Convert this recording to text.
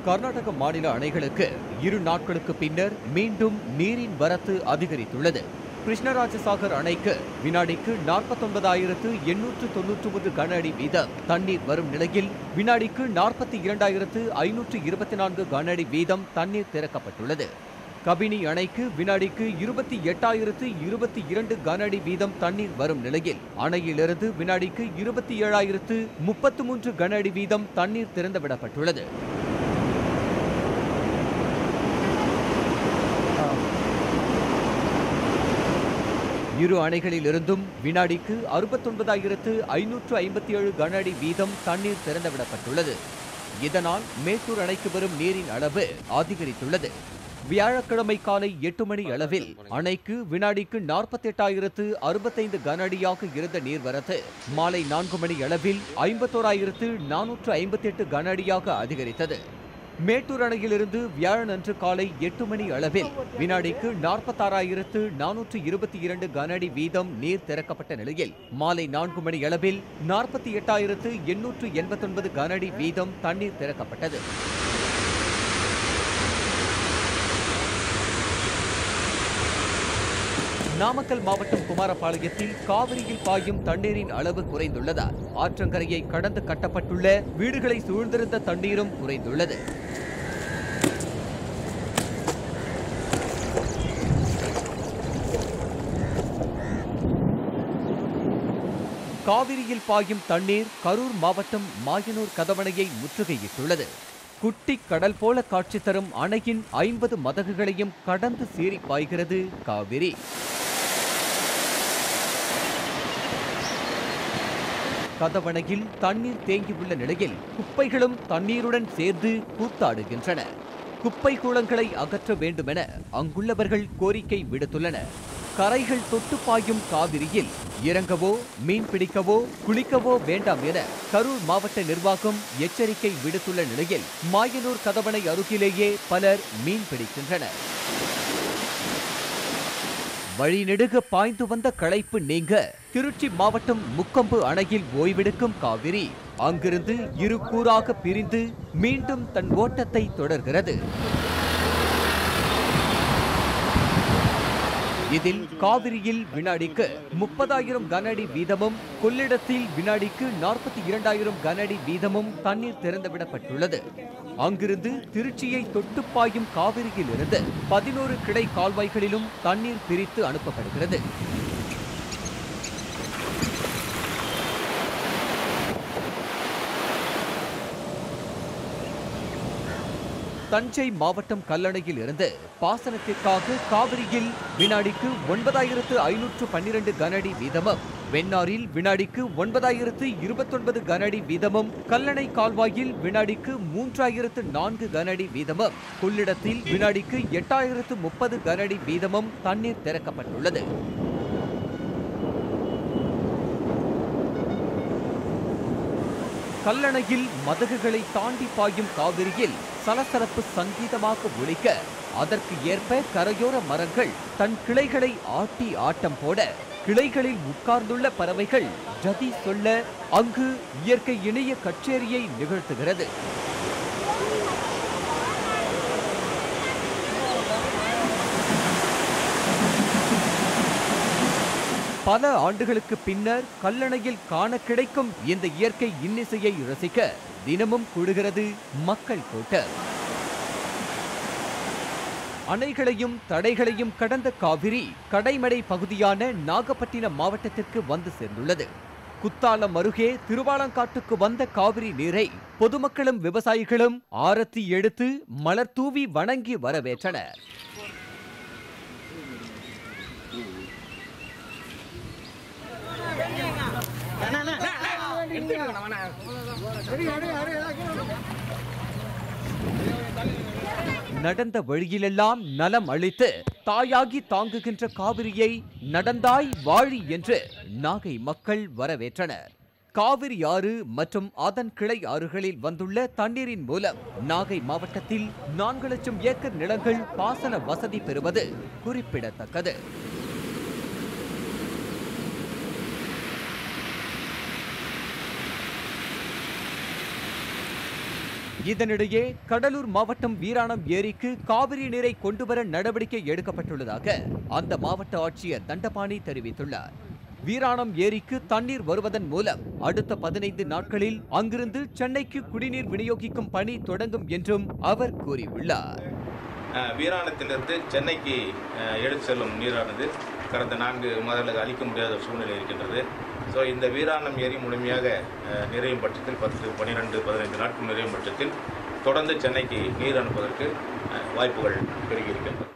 கர்நாடக மாநில அணைகளுக்கு 2 நாட்களுக்கு பின்னர் மீண்டும் நீரின் வரத்து அதிகரித்துள்ளது. கிருஷ்ணராஜசாகர் அணைக்கு வினாடிக்கு 49,899 கன அடி வீதம் தண்ணீர் வரும் நிலையில் வினாடிக்கு 42,524 கன அடி வீதம் தண்ணீர் திறக்கப்பட்டுள்ளது. கபினி அணைக்கு வினாடிக்கு 28,022 கன அடி வீதம் தண்ணீர் வரும் நிலையில் அணையிலிருந்து வினாடிக்கு 27,033 கன அடி வீதம் தண்ணீர் திறந்துவிடப்பட்டுள்ளது. இரு அணைகளிலிருந்தும் வினாடிக்கு 69,557 கன அடி வீதம் தண்ணீர் திறந்துவிடப்பட்டுள்ளது. இதனால் மேட்டூர் அணைக்கு வரும் நீரின் அளவு அதிகரித்துள்ளது. வியாழக்கிழமை காலை 8 மணி அளவில் அணைக்கு வினாடிக்கு 48,065 கன அடியாக இருந்த நீர்வரத்து மாலை 4 மணி அளவில் 51,458 கன அடியாக அதிகரித்தது. மேட்டூர் அணையிலிருந்து வியாழனன்று காலை 8 மணி அளவில் வினாடிக்கு 46,422 கன அடி வீதம் நீர் திறக்கப்பட்ட நிலையில் மாலை 4 மணி அளவில் 48,889 கன அடி வீதம் தண்ணீர் திறக்கப்பட்டது. நாமக்கல் மாவட்டம் குமாரபாளையத்தில் காவிரியில் பாயும் தண்ணீரின் அளவு குறைந்துள்ளதால் ஆற்றங்கரையை கடந்து கட்டப்பட்டுள்ள வீடுகளை சூழ்ந்திருந்த தண்ணீரும் குறைந்துள்ளது. காவிரியில் பாயும் தண்ணீர் கரூர் மாவட்டம் மாயனூர் கதவணையை முற்றுகையிட்டுள்ளது. குட்டி கடல் போல காட்சி தரும் அணையின் 50 மதகுகளையும் கடந்து சீறி பாய்கிறது காவிரி. கதவணையில் தண்ணீர் தேங்கியுள்ள நிலையில் குப்பைகளும் தண்ணீருடன் சேர்ந்து கூத்தாடுகின்றன. குப்பை கூளங்களை அகற்ற வேண்டுமென அங்குள்ளவர்கள் கோரிக்கை விடுத்துள்ளனர். கரைகள் தொட்டு பாயும் காவிரியில் இறங்கவோ மீன் பிடிக்கவோ குளிக்கவோ வேண்டாம் என கரூர் மாவட்ட நிர்வாகம் எச்சரிக்கை விடுத்துள்ள நிலையில் மாயனூர் கதவணை அருகிலேயே பலர் மீன் பிடிக்கின்றனர். வழிநெடுக பாய்ந்து வந்த களைப்பு நீங்க திருச்சி மாவட்டம் முக்கொம்பு அணையில் ஓய்வெடுக்கும் காவிரி அங்கிருந்து இரு கூறாக பிரிந்து மீண்டும் தன் ஓட்டத்தை தொடர்கிறது. இதில் காவிரியில் வினாடிக்கு 30,000 கன அடி வீதமும் கொள்ளிடத்தில் வினாடிக்கு 42,000 கன அடி வீதமும் தண்ணீர் திறந்துவிடப்பட்டுள்ளது. அங்கிருந்து திருச்சியை தொட்டு பாயும் காவிரியில் இருந்து 11 கிளை கால்வாய்களிலும் தண்ணீர் பிரித்து அனுப்பப்படுகிறது. தஞ்சை மாவட்டம் கல்லணையில் இருந்து பாசனத்திற்காக காவிரியில் வினாடிக்கு 9,512 கன அடி வீதமும் வெண்ணாறில் வினாடிக்கு 9,029 கன அடி வீதமும் கல்லணை கால்வாயில் வினாடிக்கு 3,004 கன அடி வீதமும் கொள்ளிடத்தில் வினாடிக்கு 8,030 கன அடி வீதமும் தண்ணீர் திறக்கப்பட்டுள்ளது. கல்லணையில் மதகுகளை தாண்டி பாயும் காவிரியில் சலசலப்பு சங்கீதமாக ஒலிக்க அதற்கு ஏற்ப கரையோர மரங்கள் தன் கிளைகளை ஆட்டி ஆட்டம் போட கிளைகளில் உட்கார்ந்துள்ள பறவைகள் ஜதி சொல்ல அங்கு இயற்கை இணைய கச்சேரியை நிகழ்த்துகிறது. பல ஆண்டுகளுக்கு பின்னர் கல்லணையில் காண கிடைக்கும் இந்த இயற்கை இன்னிசையை ரசிக்க தினமும் கூடுகிறது மக்கள் கூட்டம். அணைகளையும் தடைகளையும் கடந்த காவிரி கடைமடை பகுதியான நாகப்பட்டினம் மாவட்டத்திற்கு வந்து சேர்ந்துள்ளது. குத்தாலம் அருகே திருவாலங்காட்டுக்கு வந்த காவிரி நீரை பொதுமக்களும் விவசாயிகளும் ஆரத்தி எடுத்து மலர் தூவி வணங்கி வரவேற்றனர். நடந்த வழியிலெல்லாம் நலம் அளித்து தாயாகி தாங்குகின்ற காவிரியை நடந்தாய் வாழி என்று நாகை மக்கள் வரவேற்றனர். காவிரி ஆறு மற்றும் அதன் கிளை ஆறுகளில் வந்துள்ள தண்ணீரின் மூலம் நாகை மாவட்டத்தில் 4 லட்சம் ஏக்கர் நிலங்கள் பாசன வசதி பெறுவது குறிப்பிடத்தக்கது. இதனிடையே கடலூர் மாவட்டம் வீராணம் ஏரிக்கு காவிரி நீரை கொண்டுவர நடவடிக்கை எடுக்கப்பட்டுள்ளதாக அந்த மாவட்ட ஆட்சியர் தண்டபாணி தெரிவித்துள்ளார். வீராணம் ஏரிக்கு தண்ணீர் வருவதன் மூலம் அடுத்த 15 நாட்களில் அங்கிருந்து சென்னைக்கு குடிநீர் விநியோகிக்கும் பணி தொடங்கும் என்றும் அவர் கூறியுள்ளார். வீராணத்திலிருந்து சென்னைக்கு எடுத்து செல்லும் நீரானது கடந்த 4 மாதங்களுக்கு அளிக்க முடியாத சூழ்நிலை இருக்கின்றது. ஸோ இந்த வீராணம் ஏரி முழுமையாக நிறையும் பட்சத்தில் 10, 12, 15 நாட்கள் நிறையும் பட்சத்தில் தொடர்ந்து சென்னைக்கு நீர் அனுப்புவதற்கு வாய்ப்புகள் பெருகி இருக்கின்றன.